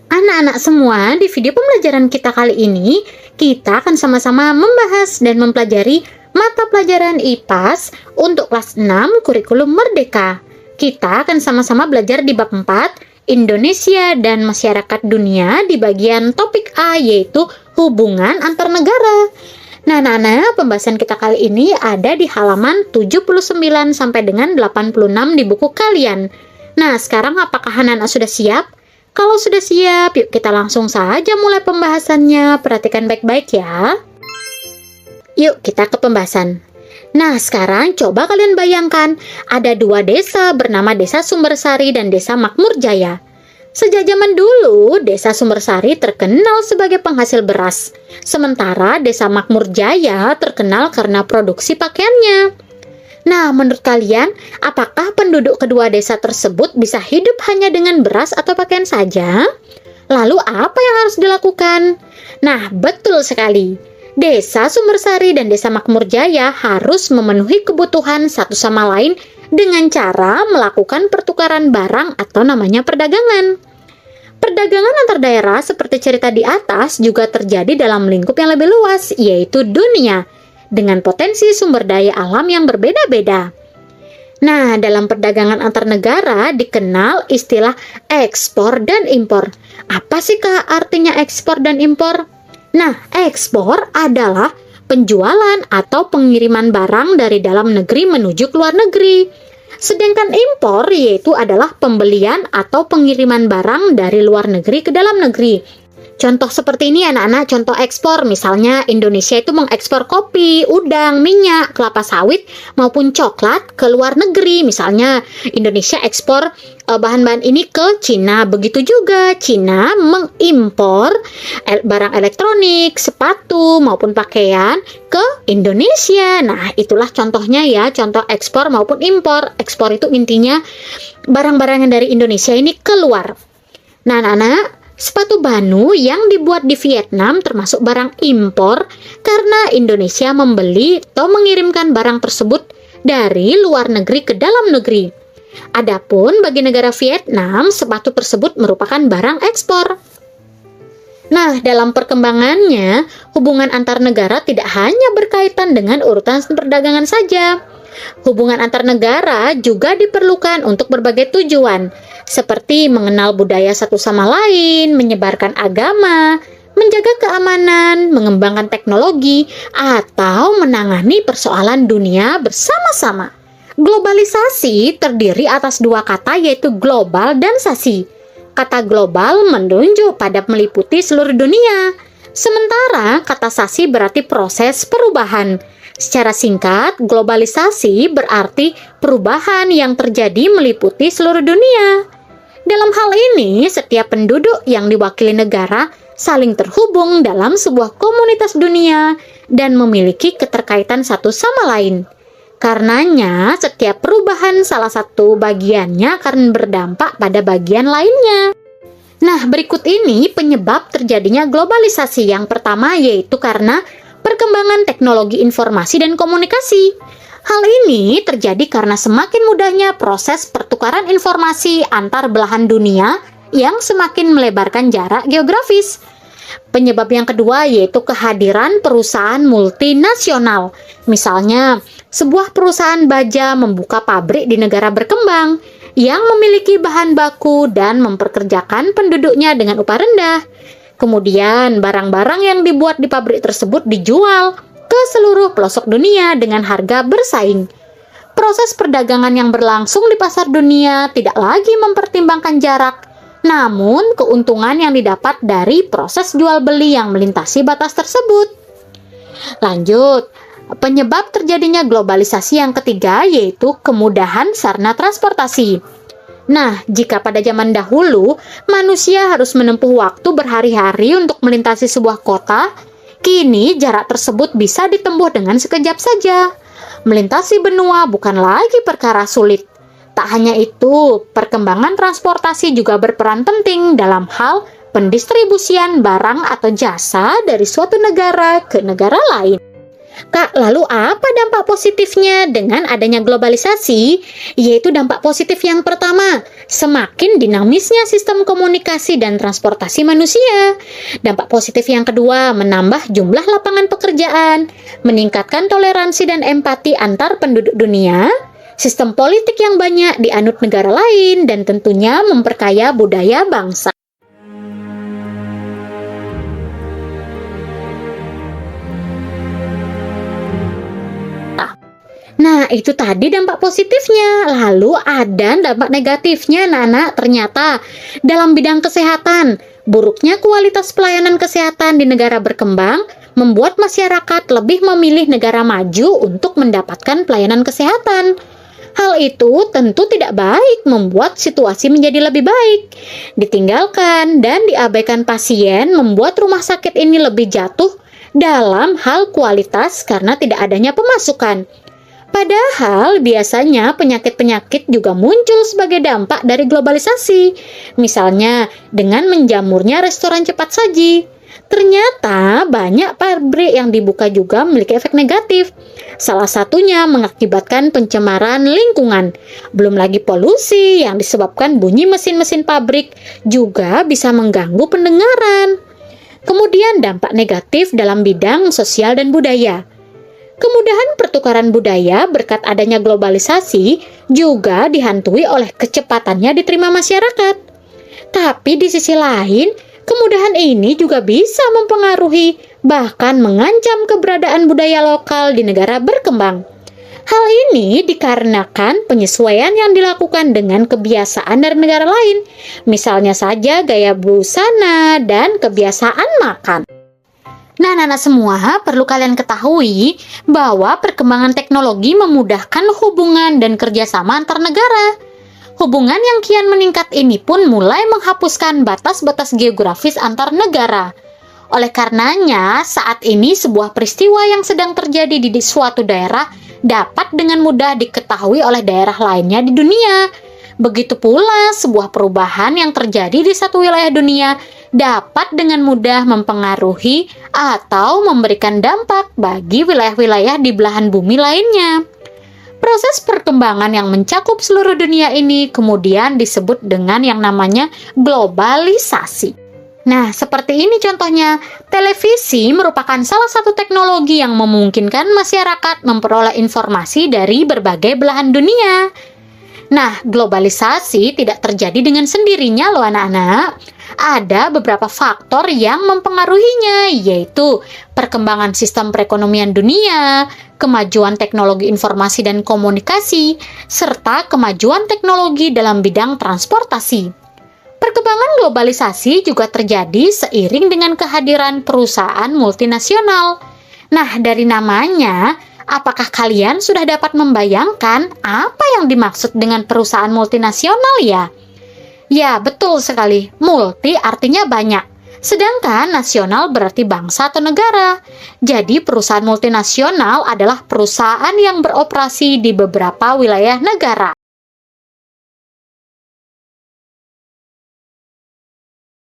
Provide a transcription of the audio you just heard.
Anak-anak semua, di video pembelajaran kita kali ini, kita akan sama-sama membahas dan mempelajari mata pelajaran IPAS untuk kelas 6 kurikulum Merdeka. Kita akan sama-sama belajar di bab 4, Indonesia dan Masyarakat Dunia di bagian topik A, yaitu hubungan antar negara. Nah, anak-anak, pembahasan kita kali ini ada di halaman 79 sampai dengan 86 di buku kalian. Nah, sekarang apakah anak-anak sudah siap? Kalau sudah siap, yuk kita langsung saja mulai pembahasannya. Perhatikan baik-baik ya. Yuk kita ke pembahasan. Nah, sekarang coba kalian bayangkan, ada dua desa bernama Desa Sumbersari dan Desa Makmurjaya. Sejak zaman dulu, Desa Sumbersari terkenal sebagai penghasil beras, sementara Desa Makmurjaya terkenal karena produksi pakaiannya. Nah, menurut kalian, apakah penduduk kedua desa tersebut bisa hidup hanya dengan beras atau pakaian saja? Lalu apa yang harus dilakukan? Nah, betul sekali. Desa Sumbersari dan Desa Makmurjaya harus memenuhi kebutuhan satu sama lain dengan cara melakukan pertukaran barang atau namanya perdagangan. Perdagangan antar daerah seperti cerita di atas juga terjadi dalam lingkup yang lebih luas, yaitu dunia, dengan potensi sumber daya alam yang berbeda-beda. Nah, dalam perdagangan antar negara dikenal istilah ekspor dan impor. Apa sih Kak artinya ekspor dan impor? Nah, ekspor adalah penjualan atau pengiriman barang dari dalam negeri menuju ke luar negeri. Sedangkan impor yaitu adalah pembelian atau pengiriman barang dari luar negeri ke dalam negeri. Contoh seperti ini anak-anak, contoh ekspor, misalnya Indonesia itu mengekspor kopi, udang, minyak, kelapa sawit, maupun coklat ke luar negeri. Misalnya Indonesia ekspor bahan-bahan ini ke Cina, begitu juga Cina mengimpor barang elektronik, sepatu, maupun pakaian ke Indonesia. Nah, itulah contohnya ya, contoh ekspor maupun impor. Ekspor itu intinya barang-barang yang dari Indonesia ini keluar. Nah, anak-anak, sepatu Banu yang dibuat di Vietnam termasuk barang impor karena Indonesia membeli atau mengirimkan barang tersebut dari luar negeri ke dalam negeri. Adapun bagi negara Vietnam, sepatu tersebut merupakan barang ekspor. Nah, dalam perkembangannya, hubungan antar negara tidak hanya berkaitan dengan urutan perdagangan saja. Hubungan antar negara juga diperlukan untuk berbagai tujuan, seperti mengenal budaya satu sama lain, menyebarkan agama, menjaga keamanan, mengembangkan teknologi, atau menangani persoalan dunia bersama-sama. Globalisasi terdiri atas dua kata, yaitu global dan sasi. Kata global menunjuk pada meliputi seluruh dunia, sementara kata sasi berarti proses perubahan. Secara singkat, globalisasi berarti perubahan yang terjadi meliputi seluruh dunia. Dalam hal ini, setiap penduduk yang diwakili negara saling terhubung dalam sebuah komunitas dunia dan memiliki keterkaitan satu sama lain. Karenanya, setiap perubahan salah satu bagiannya akan berdampak pada bagian lainnya. Nah, berikut ini penyebab terjadinya globalisasi. Yang pertama yaitu karena perkembangan teknologi informasi dan komunikasi. Hal ini terjadi karena semakin mudahnya proses pertukaran informasi antar belahan dunia yang semakin melebarkan jarak geografis. Penyebab yang kedua yaitu kehadiran perusahaan multinasional. Misalnya, sebuah perusahaan baja membuka pabrik di negara berkembang yang memiliki bahan baku dan memperkerjakan penduduknya dengan upah rendah. Kemudian, barang-barang yang dibuat di pabrik tersebut dijual ke seluruh pelosok dunia dengan harga bersaing. Proses perdagangan yang berlangsung di pasar dunia tidak lagi mempertimbangkan jarak, namun keuntungan yang didapat dari proses jual beli yang melintasi batas tersebut. Lanjut, penyebab terjadinya globalisasi yang ketiga yaitu kemudahan sarana transportasi. Nah, jika pada zaman dahulu manusia harus menempuh waktu berhari-hari untuk melintasi sebuah kota, kini jarak tersebut bisa ditempuh dengan sekejap saja. Melintasi benua bukan lagi perkara sulit. Tak hanya itu, perkembangan transportasi juga berperan penting dalam hal pendistribusian barang atau jasa dari suatu negara ke negara lain. Kak, lalu apa dampak positifnya dengan adanya globalisasi? Yaitu dampak positif yang pertama, semakin dinamisnya sistem komunikasi dan transportasi manusia. Dampak positif yang kedua, menambah jumlah lapangan pekerjaan, meningkatkan toleransi dan empati antar penduduk dunia, sistem politik yang banyak dianut negara lain, dan tentunya memperkaya budaya bangsa. Nah, itu tadi dampak positifnya. Lalu ada dampak negatifnya, anak-anak. Ternyata dalam bidang kesehatan, buruknya kualitas pelayanan kesehatan di negara berkembang membuat masyarakat lebih memilih negara maju untuk mendapatkan pelayanan kesehatan. Hal itu tentu tidak baik, membuat situasi menjadi lebih baik. Ditinggalkan dan diabaikan pasien membuat rumah sakit ini lebih jatuh dalam hal kualitas karena tidak adanya pemasukan. Padahal biasanya penyakit-penyakit juga muncul sebagai dampak dari globalisasi. Misalnya dengan menjamurnya restoran cepat saji. Ternyata banyak pabrik yang dibuka juga memiliki efek negatif. Salah satunya mengakibatkan pencemaran lingkungan. Belum lagi polusi yang disebabkan bunyi mesin-mesin pabrik juga bisa mengganggu pendengaran. Kemudian dampak negatif dalam bidang sosial dan budaya. Kemudahan pertukaran budaya berkat adanya globalisasi juga dihantui oleh kecepatannya diterima masyarakat. Tapi di sisi lain, kemudahan ini juga bisa mempengaruhi bahkan mengancam keberadaan budaya lokal di negara berkembang. Hal ini dikarenakan penyesuaian yang dilakukan dengan kebiasaan dari negara lain, misalnya saja gaya busana dan kebiasaan makan. Nah, anak-anak semua, perlu kalian ketahui bahwa perkembangan teknologi memudahkan hubungan dan kerjasama antar negara. Hubungan yang kian meningkat ini pun mulai menghapuskan batas-batas geografis antar negara. Oleh karenanya, saat ini sebuah peristiwa yang sedang terjadi di suatu daerah dapat dengan mudah diketahui oleh daerah lainnya di dunia. Begitu pula sebuah perubahan yang terjadi di satu wilayah dunia dapat dengan mudah mempengaruhi atau memberikan dampak bagi wilayah-wilayah di belahan bumi lainnya. Proses perkembangan yang mencakup seluruh dunia ini kemudian disebut dengan yang namanya globalisasi. Nah, seperti ini contohnya, televisi merupakan salah satu teknologi yang memungkinkan masyarakat memperoleh informasi dari berbagai belahan dunia. Nah, globalisasi tidak terjadi dengan sendirinya loh anak-anak. Ada beberapa faktor yang mempengaruhinya, yaitu perkembangan sistem perekonomian dunia, kemajuan teknologi informasi dan komunikasi, serta kemajuan teknologi dalam bidang transportasi. Perkembangan globalisasi juga terjadi seiring dengan kehadiran perusahaan multinasional. Nah, dari namanya, apakah kalian sudah dapat membayangkan apa yang dimaksud dengan perusahaan multinasional ya? Ya, betul sekali. Multi artinya banyak. Sedangkan nasional berarti bangsa atau negara. Jadi, perusahaan multinasional adalah perusahaan yang beroperasi di beberapa wilayah negara.